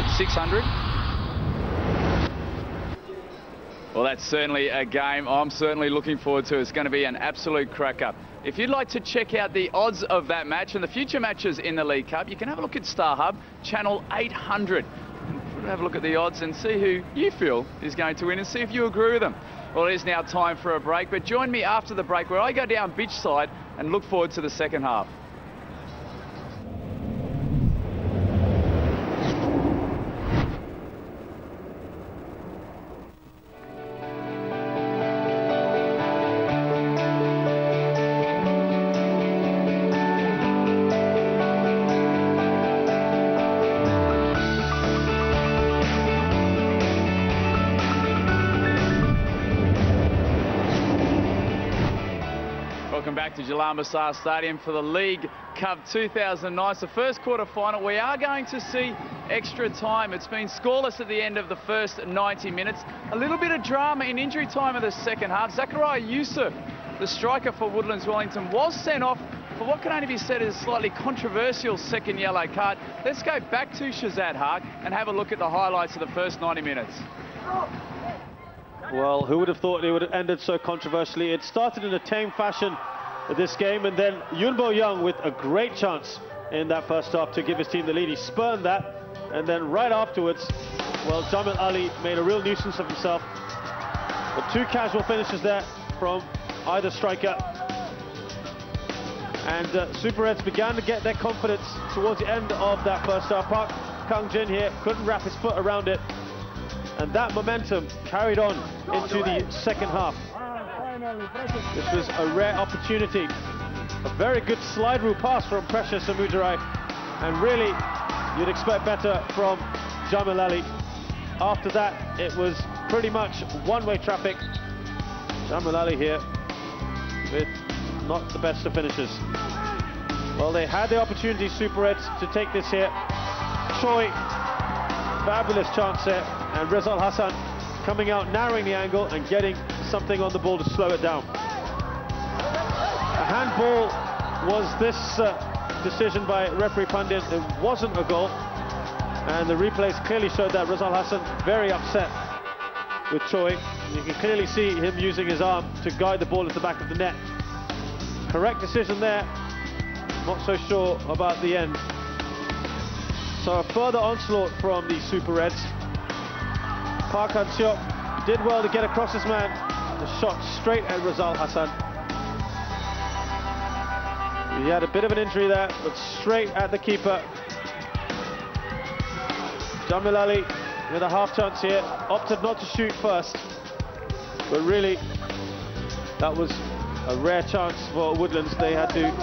600. Well, that's certainly a game I'm certainly looking forward to. It's going to be an absolute cracker. If you'd like to check out the odds of that match and the future matches in the League Cup, you can have a look at StarHub, channel 800. Have a look at the odds and see who you feel is going to win and see if you agree with them. Well, it is now time for a break, but join me after the break where I go down beachside and look forward to the second half. Welcome back to Jalan Besar Stadium for the League Cup 2009. It's the first quarter final. We are going to see extra time. It's been scoreless at the end of the first 90 minutes. A little bit of drama in injury time of the second half. Zakaria Yusuf, the striker for Woodlands Wellington, was sent off for what can only be said as a slightly controversial second yellow card. Let's go back to Shazad Haque and have a look at the highlights of the first 90 minutes. Well, who would have thought it would have ended so controversially? It started in a tame fashion, this game, and then Yunbo Young with a great chance in that first half to give his team the lead. He spurned that, and then right afterwards, well, Jamil Ali made a real nuisance of himself. But two casual finishes there from either striker. And Super Reds began to get their confidence towards the end of that first half. Park Kang-jin here couldn't wrap his foot around it. And that momentum carried on into the second half. This was a rare opportunity. A very good slide rule pass from Precious Samudurai. And really, you'd expect better from Jamil Ali. After that, it was pretty much one-way traffic. Jamil Ali here with not the best of finishes. Well, they had the opportunity, Super Reds, to take this here. Choi, fabulous chance there. And Rizal Hassan coming out, narrowing the angle and getting something on the ball to slow it down. A handball was this decision by referee Pandit. It wasn't a goal. And the replays clearly showed that. Rizal Hassan very upset with Choi. You can clearly see him using his arm to guide the ball into the back of the net. Correct decision there. Not so sure about the end. So a further onslaught from the Super Reds. Park Han-seok did well to get across his man. The shot straight at Rizal Hassan. He had a bit of an injury there, but straight at the keeper. Jamil Ali with a half chance here. Opted not to shoot first. But really, that was a rare chance for Woodlands. They had to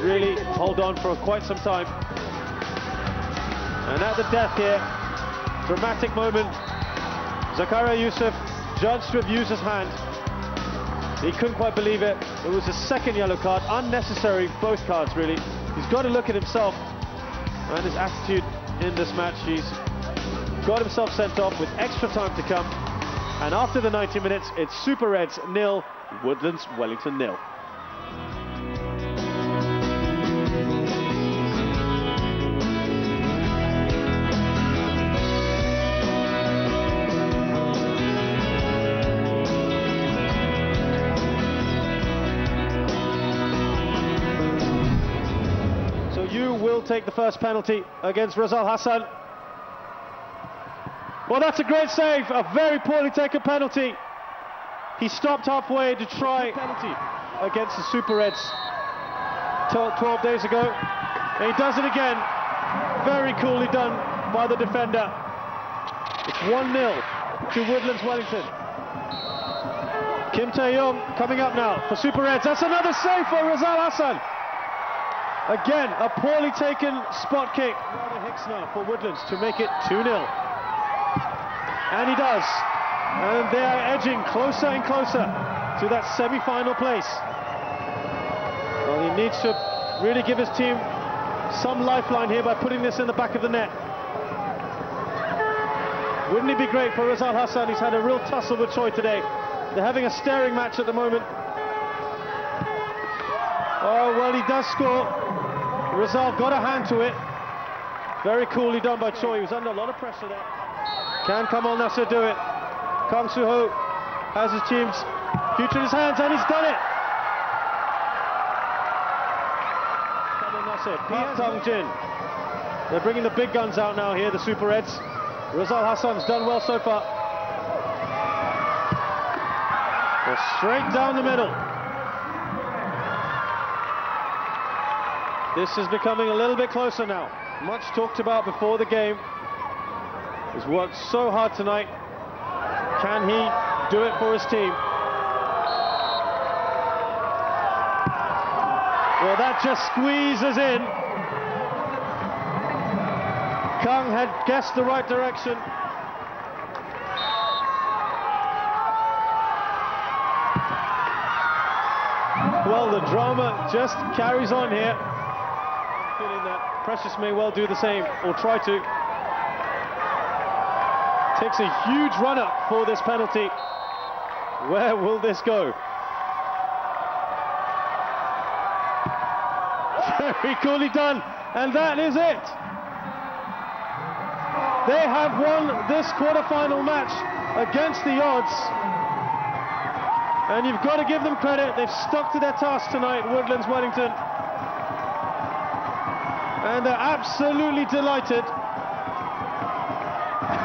really hold on for quite some time. And at the death here, dramatic moment. Zakaria Yusuf judged to have used his hand. He couldn't quite believe it. It was a second yellow card, unnecessary, both cards really. He's got to look at himself and his attitude in this match. He's got himself sent off with extra time to come. And after the 90 minutes, it's Super Reds 0, Woodlands Wellington 0. Take the first penalty against Rizal Hassan. Well, that's a great save, a very poorly taken penalty. He stopped halfway to try penalty against the Super Reds 12 days ago, and he does it again. Very coolly done by the defender. It's 1-0 to Woodlands Wellington. Kim Tae-yong coming up now for Super Reds. That's another save for Rizal Hassan. Again, a poorly taken spot kick. Hicks now for Woodlands to make it 2-0. And he does. And they are edging closer and closer to that semi-final place. Well, he needs to really give his team some lifeline here by putting this in the back of the net. Wouldn't it be great for Rizal Hassan? He's had a real tussle with Choi today. They're having a staring match at the moment. Oh, well, he does score. Rizal got a hand to it. Very coolly done by Choi. He was under a lot of pressure there. Can Kamal Nasser do it? Kang Soo-ho has his team's future in his hands, and he's done it. Kamal Nasser, Park Tong-jin. They're bringing the big guns out now here, the Super Reds. Rizal Hassan's done well so far. Well, straight down the middle. This is becoming a little bit closer now. Much talked about before the game. He's worked so hard tonight. Can he do it for his team? Well, that just squeezes in. Kang had guessed the right direction. Well, the drama just carries on here. I'm feeling that Precious may well do the same, or try to. Takes a huge run-up for this penalty. Where will this go? Very coolly done, and that is it. They have won this quarter-final match against the odds. And you've got to give them credit. They've stuck to their task tonight, Woodlands Wellington. And they're absolutely delighted.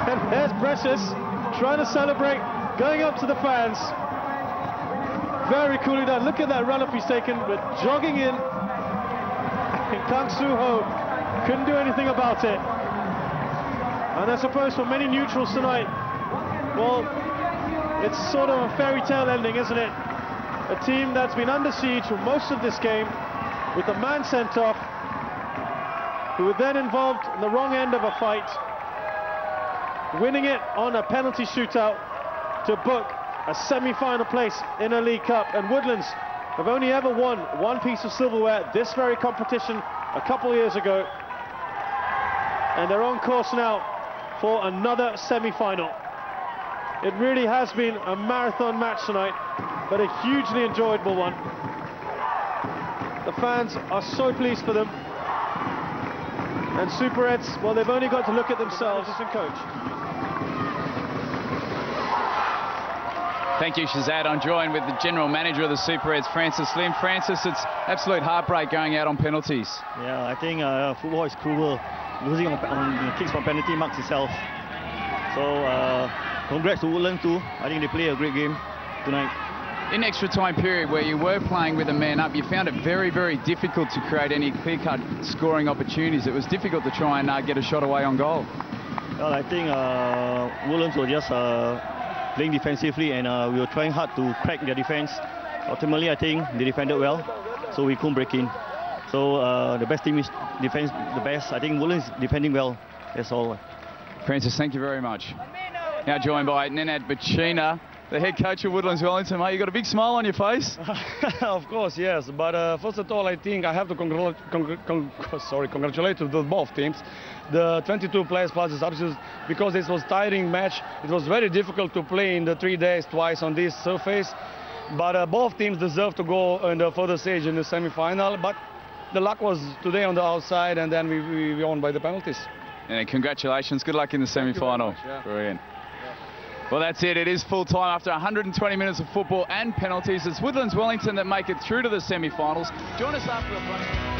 And there's Precious trying to celebrate, going up to the fans. Very coolly done. Look at that run-up he's taken, but jogging in. And Kang Soo-ho couldn't do anything about it. And I suppose for many neutrals tonight, well, it's sort of a fairy tale ending, isn't it? A team that's been under siege for most of this game, with a man sent off, who were then involved in the wrong end of a fight, winning it on a penalty shootout to book a semi-final place in a League Cup. And Woodlands have only ever won one piece of silverware, this very competition, a couple of years ago. And they're on course now for another semi-final. It really has been a marathon match tonight, but a hugely enjoyable one. The fans are so pleased for them. And Super Reds, well, they've only got to look at themselves as a coach. Thank you, Shazad. I'm joined with the general manager of the Super Reds, Francis Lim. Francis, it's absolute heartbreak going out on penalties. Yeah, I think football is cruel. Losing on kicks from penalty marks itself. So, congrats to Woodlands too. I think they play a great game tonight. In extra time period where you were playing with a man up, you found it very, very difficult to create any clear-cut scoring opportunities. It was difficult to try and get a shot away on goal. Well, I think Woodlands were just playing defensively, and we were trying hard to crack their defense. Ultimately, I think they defended well, so we couldn't break in. So the best team is defense the best. I think Woodlands is defending well. That's all. Francis, thank you very much. Now joined by Nenad Bacina, the head coach of Woodlands Wellington. Mate, you got a big smile on your face. Of course, yes. But first of all, I think I have to congratulate both teams. The 22 players plus the substitutes, because this was a tiring match. It was very difficult to play in the 3 days twice on this surface. But both teams deserve to go in the further stage in the semi-final. But the luck was today on the outside, and then we won by the penalties. And congratulations. Good luck in the semi-final. Yeah. Brilliant. Well, that's it. It is full time after 120 minutes of football and penalties. It's Woodlands Wellington that make it through to the semi-finals. Join us after the break.